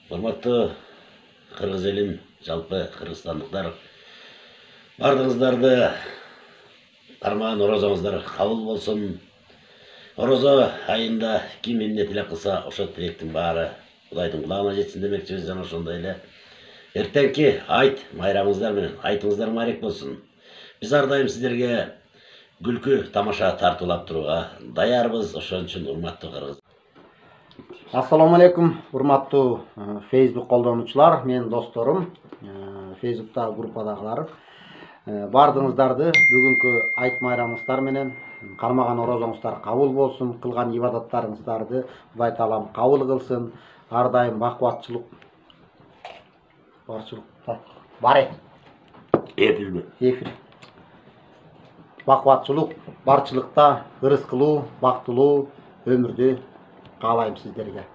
Урматтуу кыргыз элим, жалпы кыргызстандыктар, бардыгыңыздарды кармаган орозоңуздар кабыл болсун. Орозо айында ким эмне тилек кылса, ошо тилектин баары Кудайдын кулагына жетсин демекчибиз. Жана ошондой эле эртеңки айт майрамыңыздар менен айтыңыздар маарек болсун. Биз ар дайым сиздерге күлкү тамаша тартуулап турууга даярбыз. Ошон үчүн урматтуу кыргыз. Assalamu alaikum, урматтуу Facebook колдонуучулар, менин досторум, Facebook'ta группадагылар. Бардыгыңыздарды бүгүнкү айт майрамыңыздар менен кармаган орозоңуздар кабыл болсун, кылган ибадаттарыңыздарды Кудай Таалам кабыл кылсын. Ар дайым бакубатчылык бар эфир. Бакубатчылык, барчылыкта ырыс кылуу, бактылуу өмүрдү каалайм сиздерге.